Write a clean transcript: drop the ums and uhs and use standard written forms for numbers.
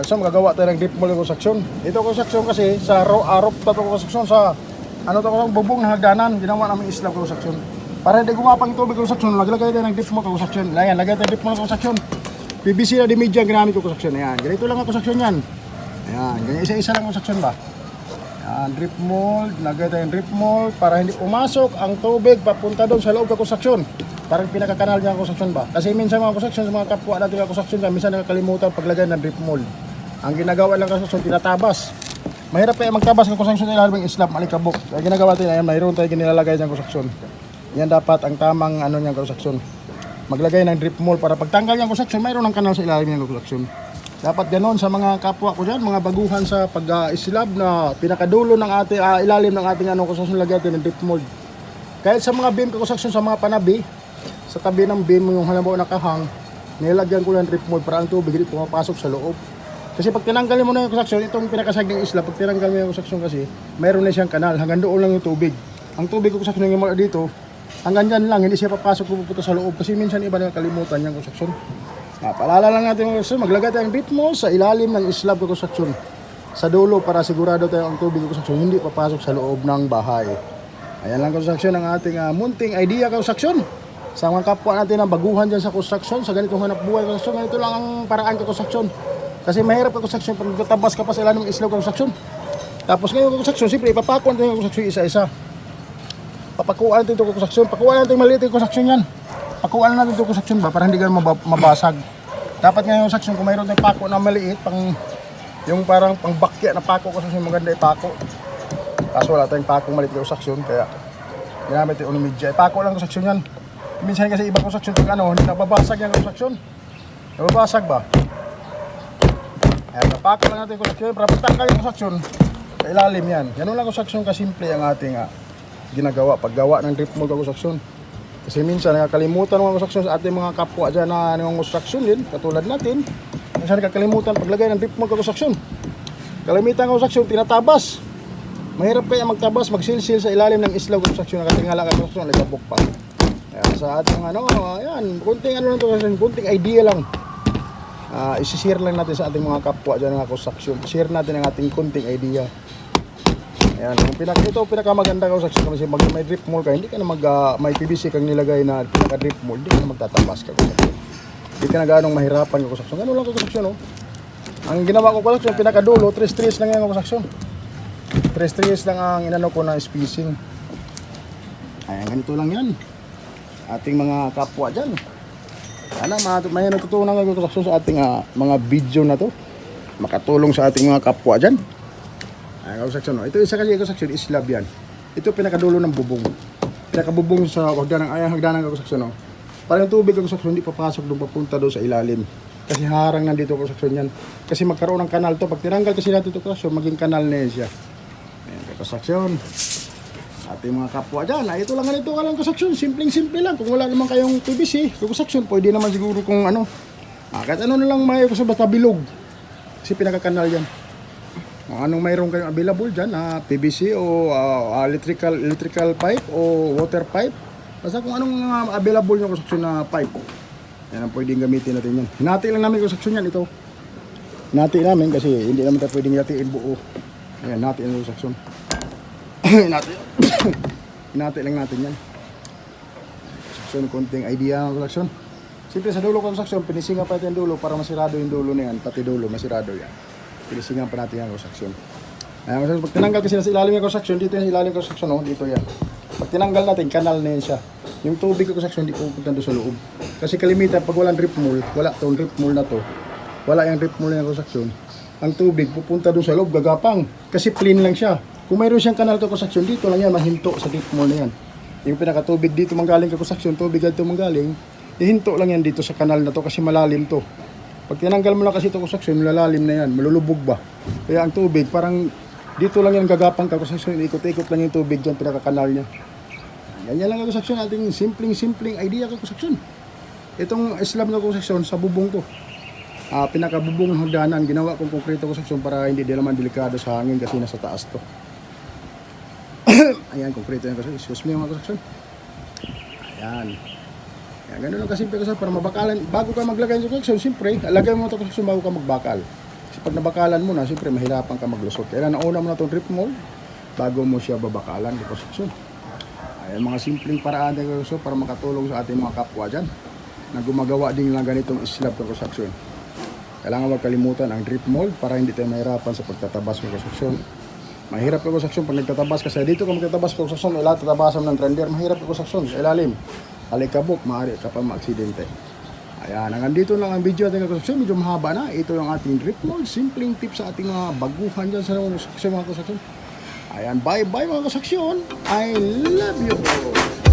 So magagawa tayo ng deep mold construction. Ito construction kasi sa rooftop construction sa ano to kung bubong na hagdanan, ginawa namin slab construction. Para hindi gumapang tubig construction, naglagay tayo ng deep mold construction. Ayan, lagay tayo deep mold construction. PVC na dimidya ginamit ko construction. Ayan, ganito lang ang construction yan. Ayan, ganyan isa-isa lang construction ba. Ayan, drip mold, lagay tayo ng drip mold para hindi pumasok ang tubig papunta doon sa loob ng construction. Parang pinakakanal niya ang construction ba. Kasi minsan mga construction, sa mga kapwa natin ng construction, minsan nakakalimutan paglagay ng drip mold. Ang ginagawa lang construction, tinatabas. Mahirap kaya magtabas ng construction sa ilalim ng slab, malikabok. Kaya ginagawa natin, ayan, mayroon tayo ginilalagay ng construction. Yan dapat ang tamang ano niyang construction. Maglagay ng drip mold para pagtanggal ng construction, mayroon ng kanal sa ilalim ng construction. Dapat ganoon sa mga kapwa ko dyan, mga baguhan sa pag-slab na pinakadulo ng ating ilalim ng ating construction, lagyan natin ng drip mold. Kahit sa mga beam construction, sa mga panabi, sa tabi ng beam yung halimbawa nakahang, nilagyan ko ng drip mold para ang tubig hindi pumapasok sa loob. Kasi pag tinanggal mo na yung construction, itong pinakasag ng isla, pag tinanggal mo yung construction kasi, mayroon na siyang kanal, hanggang doon lang yung tubig. Ang tubig ko construction yung mga dito, hanggang dyan lang, hindi siya papasok pupunta sa loob. Kasi minsan iba na kalimutan yung construction. Paalala lang natin mga construction, maglagay tayong drip mold sa ilalim ng slab ko construction. Sa dulo para sigurado tayo ang tubig ko construction, hindi papasok sa loob ng bahay. Ayan lang construction ang ating munting idea construction. Sa mga kapwa natin ang baguhan dyan sa construction, sa ganitong hanap buhay construction, ganito lang ang paraan ka construction. Kasi mahirap ka construction pag tabas ka pa sa ilalim ng islaw construction. Tapos ngayon construction, siyempre ipapakuan natin yung construction isa-isa. Papakuan natin itong construction, pakuan natin maliit yung construction yan. Pakuan natin itong construction ba para hindi ka mabasag. Dapat ngayon construction, kung mayroon tayong pako na maliit, yung parang pangbakya na pako construction, maganda ipako. Kaso wala tayong pakong maliit yung construction, kaya ginamit yung unimidya. Ipako lang construction yan. Minsan kasi ibang construction pag ano, hindi nababasag yung construction. Nababasag ba? Ayan, napako lang natin yung construction para pagtanggal yung construction sa ilalim yan. Ganun lang construction kasimple ang ating ginagawa, paggawa ng drip mold construction. Kasi minsan nakakalimutan ng mga construction sa ating mga kapwa dyan na ng construction din, katulad natin. Minsan nakakalimutan paglagay ng drip mold construction. Kalimitan ng construction, tinatabas. Mahirap kaya magtabas, magsilsil sa ilalim ng islaw construction, nakatingala ka construction, nagkabok pa. Ayan, sa ating ayan, kunting lang to, kunting idea lang. Isi-share lang natin sa ating mga kapwa dyan ng construction. Share natin ang ating kunting idea. Ayan, ito pinakamaganda construction kasi pag may drip mold ka, hindi ka na may PVC kang nilagay na pinaka-drip mold, hindi ka na magtatabas ka construction. Hindi ka na ganong mahirapan yung construction. Ganun lang construction, no? Ang ginawa ko construction, pinakadulo, 3-3 lang yung construction. 3-3 lang ang inano ko na spacing. Ayan, ganito lang yan. Ating mga kapwa dyan. Sana may natutunan ng construction sa ating mga video na to. Makatulong sa ating mga kapwa dyan. Ayan, construction, no? Ito isa kasi construction, slab yan. Ito pinakadulo ng bubong. Pinakabubong sa hagdanan ng construction, no? Para yung tubig ng construction hindi papasok doon, papunta doon sa ilalim. Kasi harang nandito construction yan. Kasi magkaroon ng kanal to. Pag tinanggal kasi natin ito construction, maging kanal na yan siya. Ayan, construction. Ating mga kapwa dyan, ito lang ganito ka lang construction, simpleng-simple lang. Kung wala naman kayong PVC, construction, pwede naman siguro kung kahit ano na lang may kasi basta bilog. Kasi pinakakanal yan. Kung anong mayroon kayong available dyan, PVC o electrical pipe o water pipe. Basta kung anong available yung construction na pipe. Yan ang pwedeng gamitin natin yan. Hinati lang namin construction yan, ito. Hinati namin kasi hindi naman tayo pwedeng hinatiin buo. Ayan, hinati ang construction. Hinati lang natin yan. Construction, konting idea ng construction. Siyempre sa dulo construction, pinisingan pa natin yung dulo para masirado yung dulo na yan. Pati dulo, masirado yan. Pinisingan pa natin yung construction. Ayan, pag tinanggal kasi sa ilalim yung construction, dito yung ilalim yung construction, dito yan. Pag tinanggal natin, kanal na yan siya. Yung tubig ng construction, hindi pupunta doon sa loob. Kasi kalimitan, pag walang drip mold, wala itong drip mold na to, wala yung drip mold na construction, ang tubig pupunta doon sa loob, gagapang. Kasi clean lang siya. Kung mayroon siyang kanal to construction, dito lang yan, mahinto sa drip mold na yan. Yung pinakatubig dito manggaling ka construction, tubig dito manggaling, ihinto lang yan dito sa kanal na to kasi malalim to. Pag tinanggal mo lang kasi ito construction, malalalim na yan, malulubog ba. Kaya ang tubig, parang dito lang yan gagapang ka construction, ikot-ikot lang yung tubig dyan, pinakakanal niya. Ganyan lang ang construction, ating simpleng idea ka construction. Itong slab na construction sa bubong to. Pinakabubong ng hagdanan, ginawa kong konkreto construction para hindi naman delikado sa hangin kasi nasa taas to. Ayan, konkreto yan kasi. Excuse me mga construction. Ayan. Ayan, ganun lang kasimple kasi para mabakalan. Bago ka maglagay ng construction, siyempre, lagay mo ito construction bago ka magbakal. Kasi pag nabakalan mo na, siyempre mahirapan ka maglusot. Kaya nauna mo na itong drip mold bago mo siya babakalan ng construction. Ayan, mga simpleng paraan ng construction para makatulong sa ating mga kapwa dyan na gumagawa din ng ganitong slab ng construction. Kailangan huwag kalimutan ang drip mold para hindi tayo mahirapan sa pagtatabas ng construction. Mahirap yung construction pag nagtatabas kasi dito kung magtatabas ng construction, ilan tatabasan ng grinder, mahirap yung construction sa ilalim. Alikabok, maaari ka pa maaksidente. Ayan, hanggang dito lang ang video ating construction, medyo mahaba na. Ito yung ating drip mold, simpleng tips sa ating mga baguhan dyan sa mga construction. Ayan, bye bye mga construction. I love you.